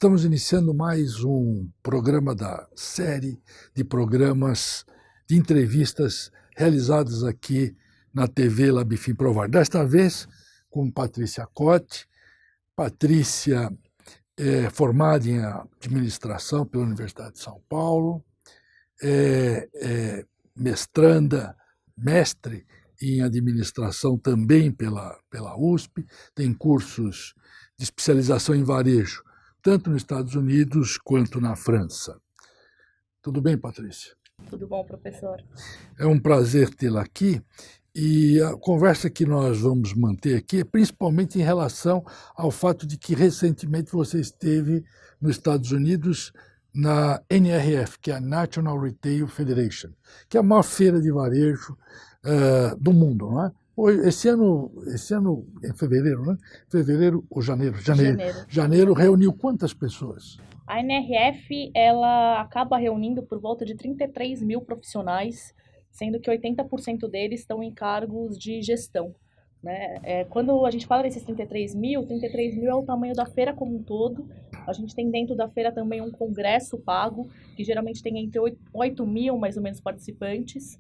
Estamos iniciando mais um programa da série de programas de entrevistas realizados aqui na TV Labifim Provar. Desta vez com Patrícia Cote. Patrícia é formada em administração pela Universidade de São Paulo, mestranda, mestre em administração também pela USP, tem cursos de especialização em varejo, tanto nos Estados Unidos quanto na França. Tudo bem, Patrícia? Tudo bom, professor? É um prazer tê-la aqui e a conversa que nós vamos manter aqui é principalmente em relação ao fato de que recentemente você esteve nos Estados Unidos na NRF, que é a National Retail Federation, que é a maior feira de varejo do mundo, não é? Esse ano em fevereiro, né? Fevereiro ou janeiro? Janeiro reuniu quantas pessoas? A NRF, ela acaba reunindo por volta de 33 mil profissionais, sendo que 80% deles estão em cargos de gestão, né? Quando a gente fala desses 33 mil é o tamanho da feira como um todo. A gente tem dentro da feira também um congresso pago, que geralmente tem entre 8 mil, mais ou menos, participantes.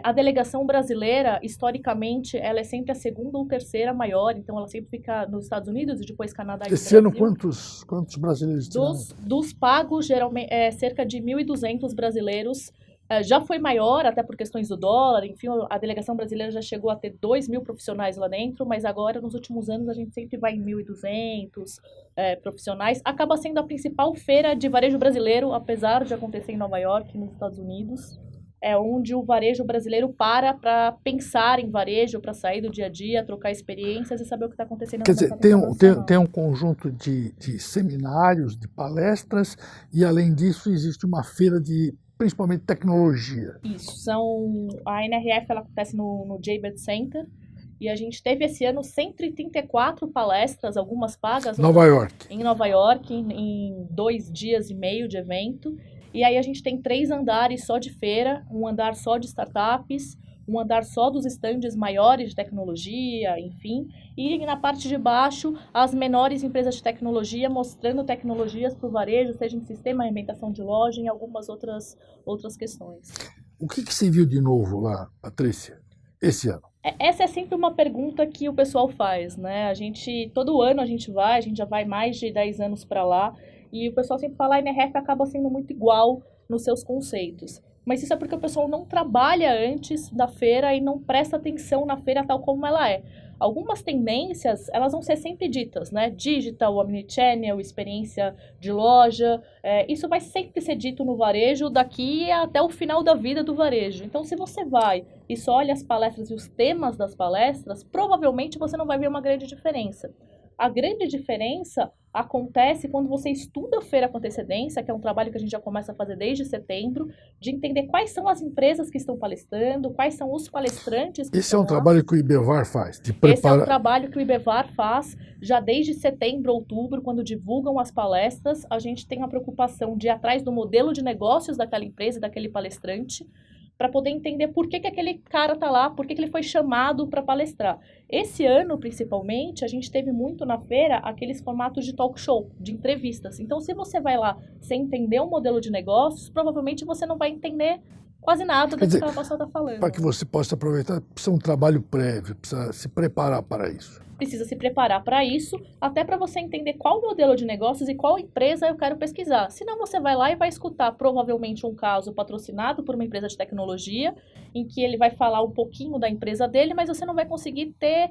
A delegação brasileira, historicamente, ela é sempre a segunda ou terceira maior, então ela sempre fica nos Estados Unidos e depois Canadá e Esse Brasil. ano, quantos brasileiros tiveram? Dos pagos, geralmente, cerca de 1.200 brasileiros. Já foi maior, até por questões do dólar, enfim, a delegação brasileira já chegou a ter 2 mil profissionais lá dentro, mas agora, nos últimos anos, a gente sempre vai em 1.200 profissionais. Acaba sendo a principal feira de varejo brasileiro, apesar de acontecer em Nova York, nos Estados Unidos. É onde o varejo brasileiro para pensar em varejo, para sair do dia a dia, trocar experiências e saber o que está acontecendo. Quer dizer, tem um conjunto de seminários, de palestras, e além disso existe uma feira de, principalmente, tecnologia. Isso, a NRF ela acontece no Jaybird Center, e a gente teve esse ano 134 palestras, algumas pagas. Em Nova York, em 2 dias e meio de evento. E aí a gente tem 3 andares só de feira, um andar só de startups, um andar só dos estandes maiores de tecnologia, enfim. E na parte de baixo, as menores empresas de tecnologia, mostrando tecnologias para o varejo, seja em sistema, alimentação de loja, e algumas outras questões. O que você viu de novo lá, Patrícia, esse ano? Essa é sempre uma pergunta que o pessoal faz, né? Todo ano a gente já vai mais de 10 anos para lá, e o pessoal sempre fala, a NRF acaba sendo muito igual nos seus conceitos. Mas isso é porque o pessoal não trabalha antes da feira e não presta atenção na feira tal como ela é. Algumas tendências, elas vão ser sempre ditas, né? Digital, omnichannel, experiência de loja. Isso vai sempre ser dito no varejo daqui até o final da vida do varejo. Então, se você vai e só olha as palestras e os temas das palestras, provavelmente você não vai ver uma grande diferença. A grande diferença acontece quando você estuda a feira com antecedência, que é um trabalho que a gente já começa a fazer desde setembro, de entender quais são as empresas que estão palestrando, quais são os palestrantes que Esse é um trabalho que o IBEVAR faz, de preparar... Esse é um trabalho que o IBEVAR faz já desde setembro, outubro, quando divulgam as palestras. A gente tem a preocupação de ir atrás do modelo de negócios daquela empresa e daquele palestrante, para poder entender por que aquele cara está lá, por que ele foi chamado para palestrar. Esse ano, principalmente, a gente teve muito na feira aqueles formatos de talk show, de entrevistas. Então, se você vai lá sem entender o modelo de negócios, provavelmente você não vai entender quase nada do que aquela pessoa está falando. Para que você possa aproveitar, precisa um trabalho prévio, precisa se preparar para isso. Precisa se preparar para isso, até para você entender qual modelo de negócios e qual empresa eu quero pesquisar. Senão você vai lá e vai escutar provavelmente um caso patrocinado por uma empresa de tecnologia, em que ele vai falar um pouquinho da empresa dele, mas você não vai conseguir ter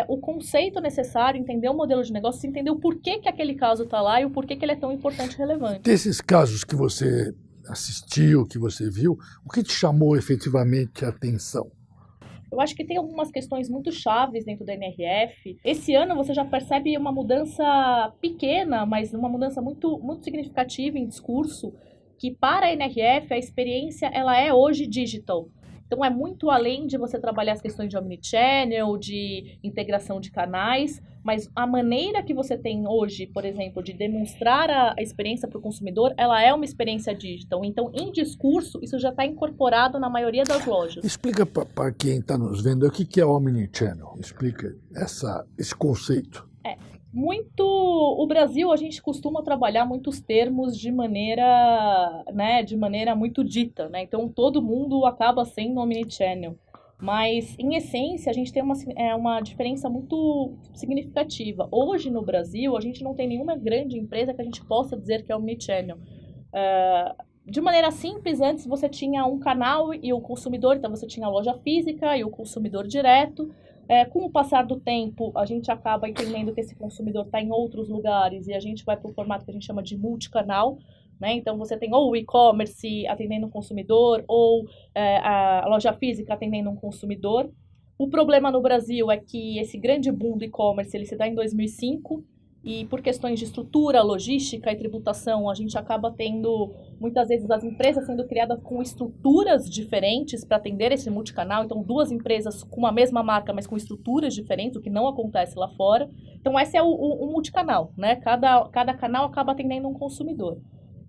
o conceito necessário, entender o modelo de negócios, entender o porquê que aquele caso está lá e o porquê que ele é tão importante e relevante. Desses casos que você assistiu, que você viu, o que te chamou efetivamente a atenção? Eu acho que tem algumas questões muito chaves dentro da NRF. Esse ano você já percebe uma mudança pequena, mas uma mudança muito, muito significativa em discurso, que para a NRF a experiência ela é hoje digital. Então é muito além de você trabalhar as questões de omnichannel, de integração de canais, mas a maneira que você tem hoje, por exemplo, de demonstrar a experiência para o consumidor, ela é uma experiência digital. Então, em discurso, isso já está incorporado na maioria das lojas. Explica para quem está nos vendo o que é omnichannel. Explica esse conceito. O Brasil, a gente costuma trabalhar muitos termos de maneira, né, de maneira muito dita, né? Então todo mundo acaba sendo omnichannel. Mas, em essência, a gente tem uma diferença muito significativa. Hoje, no Brasil, a gente não tem nenhuma grande empresa que a gente possa dizer que é omnichannel. De maneira simples, antes você tinha um canal e o consumidor, então você tinha a loja física e o consumidor direto. Com o passar do tempo, a gente acaba entendendo que esse consumidor está em outros lugares e a gente vai para o formato que a gente chama de multicanal, né? Então você tem ou o e-commerce atendendo um consumidor ou a loja física atendendo um consumidor. O problema no Brasil é que esse grande boom do e-commerce ele se dá em 2005 e por questões de estrutura, logística e tributação, a gente acaba tendo muitas vezes as empresas sendo criadas com estruturas diferentes para atender esse multicanal. Então, duas empresas com a mesma marca, mas com estruturas diferentes, o que não acontece lá fora. Então, esse é o multicanal, né? Cada canal acaba atendendo um consumidor.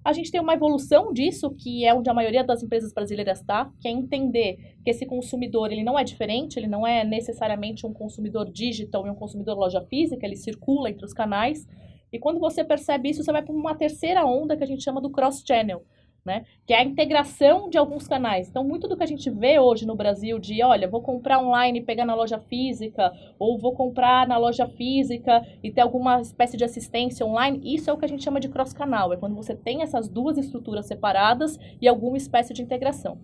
A gente tem uma evolução disso, que é onde a maioria das empresas brasileiras está, que é entender que esse consumidor ele não é diferente, ele não é necessariamente um consumidor digital e um consumidor loja física, ele circula entre os canais. E quando você percebe isso, você vai para uma terceira onda que a gente chama do cross-channel, né? Que é a integração de alguns canais. Então, muito do que a gente vê hoje no Brasil de, olha, vou comprar online e pegar na loja física, ou vou comprar na loja física e ter alguma espécie de assistência online, isso é o que a gente chama de cross-canal. É quando você tem essas duas estruturas separadas e alguma espécie de integração.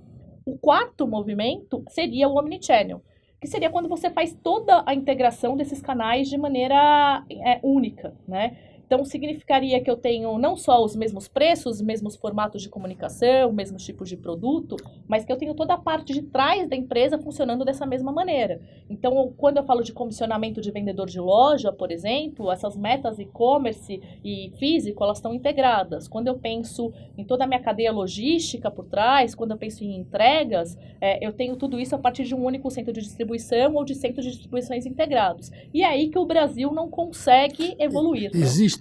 O quarto movimento seria o omnichannel, que seria quando você faz toda a integração desses canais de maneira única, né? Então, significaria que eu tenho não só os mesmos preços, os mesmos formatos de comunicação, os mesmos tipos de produto, mas que eu tenho toda a parte de trás da empresa funcionando dessa mesma maneira. Então, quando eu falo de comissionamento de vendedor de loja, por exemplo, essas metas e-commerce e físico, elas estão integradas. Quando eu penso em toda a minha cadeia logística por trás, quando eu penso em entregas, eu tenho tudo isso a partir de um único centro de distribuição ou de centros de distribuições integrados. E é aí que o Brasil não consegue evoluir. Existe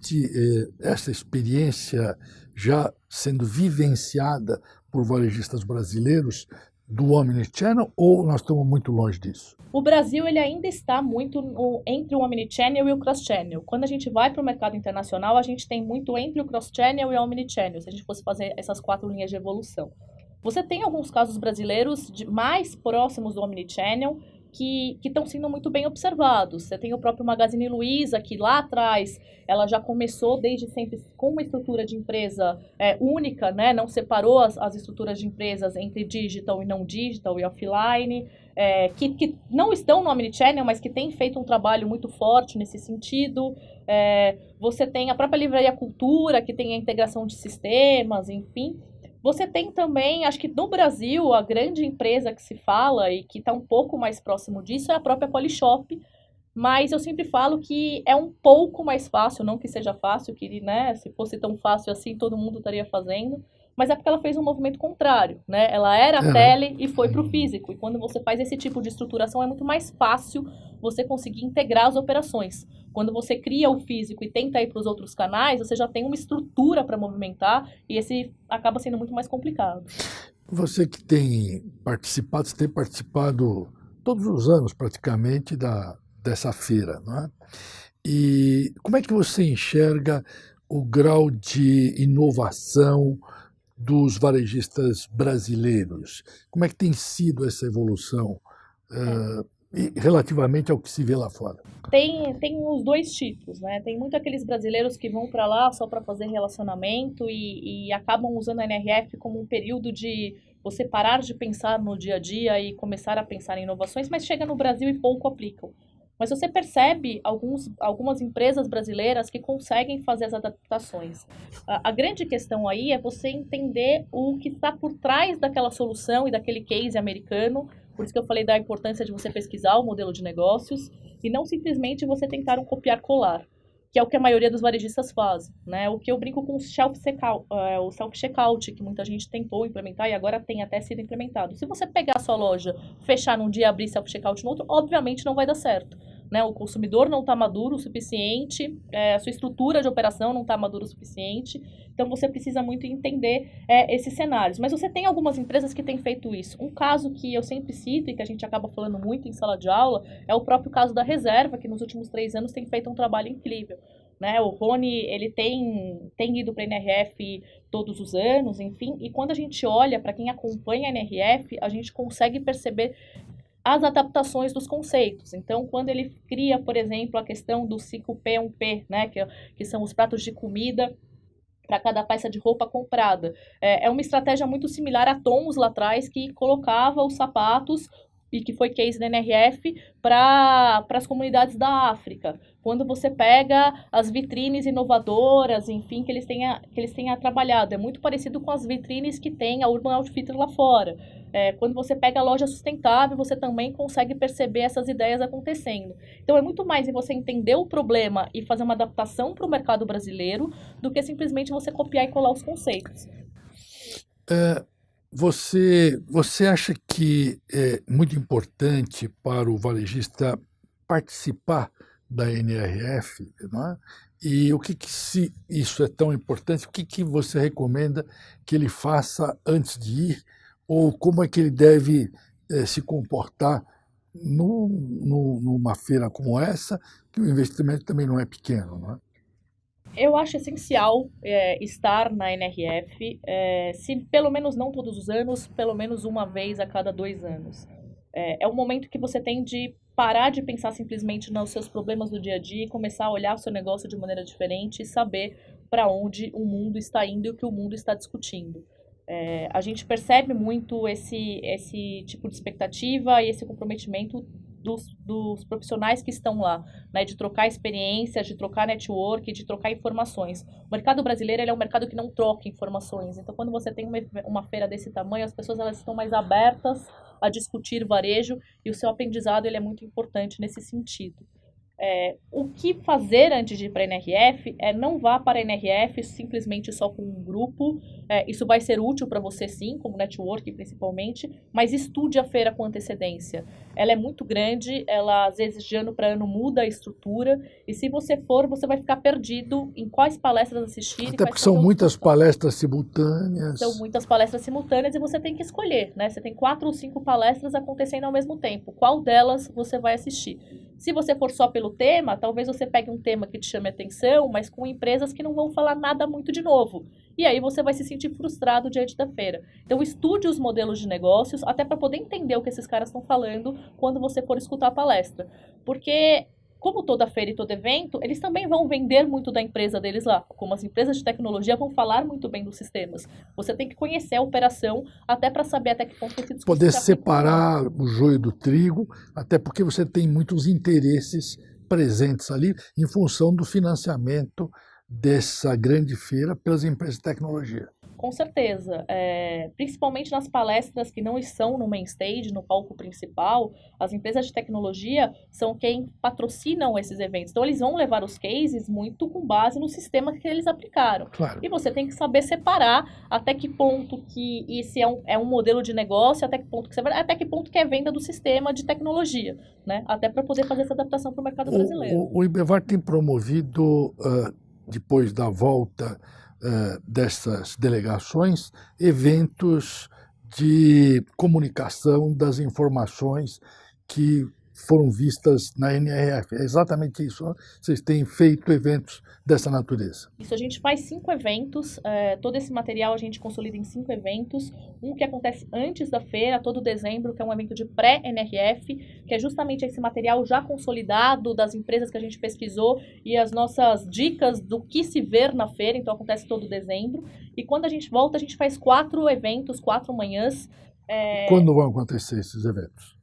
essa experiência já sendo vivenciada por varejistas brasileiros do omnichannel ou nós estamos muito longe disso? O Brasil ele ainda está muito entre o omnichannel e o cross-channel. Quando a gente vai para o mercado internacional, a gente tem muito entre o cross-channel e o omnichannel, se a gente fosse fazer essas 4 linhas de evolução. Você tem alguns casos brasileiros mais próximos do omnichannel, que estão sendo muito bem observados. Você tem o próprio Magazine Luiza, que lá atrás ela já começou desde sempre com uma estrutura de empresa única, né? Não separou as estruturas de empresas entre digital e não digital e offline, que não estão no omnichannel, mas que têm feito um trabalho muito forte nesse sentido. Você tem a própria Livraria Cultura, que tem a integração de sistemas, enfim. Você tem também, acho que no Brasil, a grande empresa que se fala e que está um pouco mais próximo disso é a própria Polishop, mas eu sempre falo que é um pouco mais fácil, não que seja fácil, que né, se fosse tão fácil assim todo mundo estaria fazendo, mas é porque ela fez um movimento contrário, né? Ela era tele e foi para o físico, e quando você faz esse tipo de estruturação é muito mais fácil você conseguir integrar as operações. Quando você cria o físico e tenta ir para os outros canais, você já tem uma estrutura para movimentar e esse acaba sendo muito mais complicado. Você que tem participado, você tem participado todos os anos praticamente dessa feira, não é? E como é que você enxerga o grau de inovação dos varejistas brasileiros? Como é que tem sido essa evolução relativamente ao que se vê lá fora? Tem os dois tipos, né? Tem muito aqueles brasileiros que vão para lá só para fazer relacionamento e acabam usando a NRF como um período de você parar de pensar no dia a dia e começar a pensar em inovações, mas chega no Brasil e pouco aplicam. Mas você percebe algumas empresas brasileiras que conseguem fazer as adaptações. A grande questão aí é você entender o que está por trás daquela solução e daquele case americano. Por isso que eu falei da importância de você pesquisar o modelo de negócios e não simplesmente você tentar um copiar-colar, que é o que a maioria dos varejistas faz, né? O que eu brinco com o self-checkout, que muita gente tentou implementar e agora tem até sido implementado. Se você pegar a sua loja, fechar num dia e abrir self-checkout no outro, obviamente não vai dar certo, né? O consumidor não está maduro o suficiente, a sua estrutura de operação não está madura o suficiente, então você precisa muito entender esses cenários. Mas você tem algumas empresas que têm feito isso. Um caso que eu sempre cito e que a gente acaba falando muito em sala de aula é o próprio caso da Reserva, que nos últimos 3 anos tem feito um trabalho incrível. Né? O Rony, ele tem ido para a NRF todos os anos, enfim, e quando a gente olha para quem acompanha a NRF, a gente consegue perceber as adaptações dos conceitos. Então, quando ele cria, por exemplo, a questão do 5P1P, né, que são os pratos de comida para cada peça de roupa comprada. É uma estratégia muito similar a Tons lá atrás, que colocava os sapatos, e que foi case da NRF, para as comunidades da África. Quando você pega as vitrines inovadoras, enfim, que eles tenham trabalhado. É muito parecido com as vitrines que tem a Urban Outfitter lá fora. Quando você pega a loja sustentável, você também consegue perceber essas ideias acontecendo. Então, é muito mais em você entender o problema e fazer uma adaptação para o mercado brasileiro do que simplesmente você copiar e colar os conceitos. Você acha que é muito importante para o varejista participar da NRF, não é? E se isso é tão importante, o que você recomenda que ele faça antes de ir? Ou como é que ele deve se comportar numa feira como essa, que o investimento também não é pequeno, não é? Eu acho essencial estar na NRF, se pelo menos não todos os anos, pelo menos uma vez a cada 2 anos. É um momento que você tem de parar de pensar simplesmente nos seus problemas do dia a dia e começar a olhar o seu negócio de maneira diferente e saber para onde o mundo está indo e o que o mundo está discutindo. A gente percebe muito esse tipo de expectativa e esse comprometimento dos profissionais que estão lá, né, de trocar experiências, de trocar network, de trocar informações. O mercado brasileiro ele é um mercado que não troca informações, então quando você tem uma feira desse tamanho, as pessoas elas estão mais abertas a discutir varejo e o seu aprendizado ele é muito importante nesse sentido. O que fazer antes de ir para a NRF não vá para a NRF simplesmente só com um grupo. Isso vai ser útil para você sim, como network principalmente, mas estude a feira com antecedência. Ela é muito grande, ela às vezes de ano para ano muda a estrutura, e se você for, você vai ficar perdido em quais palestras assistir. Até porque são muitas palestras simultâneas. São muitas palestras simultâneas e você tem que escolher, né? Você tem 4 ou 5 palestras acontecendo ao mesmo tempo. Qual delas você vai assistir? Se você for só pelo tema, talvez você pegue um tema que te chame atenção, mas com empresas que não vão falar nada muito de novo. E aí você vai se sentir frustrado diante da feira. Então estude os modelos de negócios, até para poder entender o que esses caras estão falando quando você for escutar a palestra. Porque, como toda feira e todo evento, eles também vão vender muito da empresa deles lá. Como as empresas de tecnologia vão falar muito bem dos sistemas. Você tem que conhecer a operação até para saber até que ponto esse discurso poder separar o joio do trigo, até porque você tem muitos interesses presentes ali em função do financiamento dessa grande feira pelas empresas de tecnologia. Com certeza, principalmente nas palestras que não estão no main stage, no palco principal, as empresas de tecnologia são quem patrocinam esses eventos. Então, eles vão levar os cases muito com base no sistema que eles aplicaram. Claro. E você tem que saber separar até que ponto que esse é um modelo de negócio, até que ponto que é venda do sistema de tecnologia, né? Até para poder fazer essa adaptação para o mercado brasileiro. O IBEVAR tem promovido, depois da volta dessas delegações, eventos de comunicação das informações que foram vistas na NRF. É exatamente isso, né? Vocês têm feito eventos dessa natureza. Isso, a gente faz 5 eventos, todo esse material a gente consolida em 5 eventos, um que acontece antes da feira, todo dezembro, que é um evento de pré-NRF, que é justamente esse material já consolidado das empresas que a gente pesquisou e as nossas dicas do que se ver na feira, então acontece todo dezembro. E quando a gente volta, a gente faz 4 eventos, 4 manhãs. Quando vão acontecer esses eventos?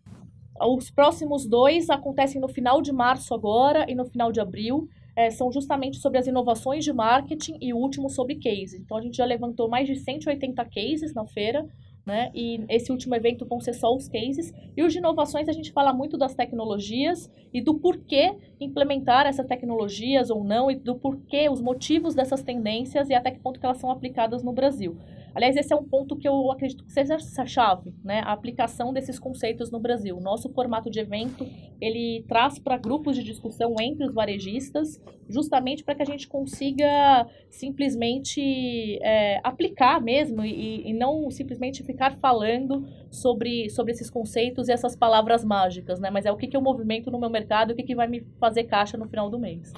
Os próximos 2 acontecem no final de março agora e no final de abril. São justamente sobre as inovações de marketing e o último sobre case. Então, a gente já levantou mais de 180 cases na feira, né? E esse último evento vão ser só os cases. E os de inovações, a gente fala muito das tecnologias e do porquê implementar essas tecnologias ou não, e do porquê, os motivos dessas tendências e até que ponto que elas são aplicadas no Brasil. Aliás, esse é um ponto que eu acredito que seja essa chave, né? A aplicação desses conceitos no Brasil. O nosso formato de evento, ele traz para grupos de discussão entre os varejistas, justamente para que a gente consiga simplesmente aplicar mesmo e não simplesmente ficar falando sobre esses conceitos e essas palavras mágicas, né? Mas é o que eu movimento no meu mercado e o que vai me fazer caixa no final do mês.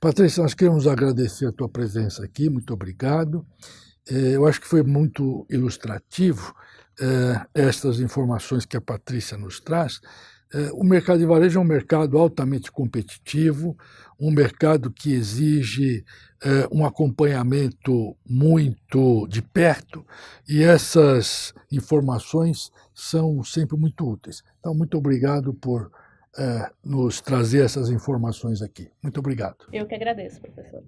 Patrícia, nós queremos agradecer a tua presença aqui, muito obrigado. Eu acho que foi muito ilustrativo estas informações que a Patrícia nos traz. O mercado de varejo é um mercado altamente competitivo, um mercado que exige um acompanhamento muito de perto, e essas informações são sempre muito úteis. Então, muito obrigado por nos trazer essas informações aqui. Muito obrigado. Eu que agradeço, professor.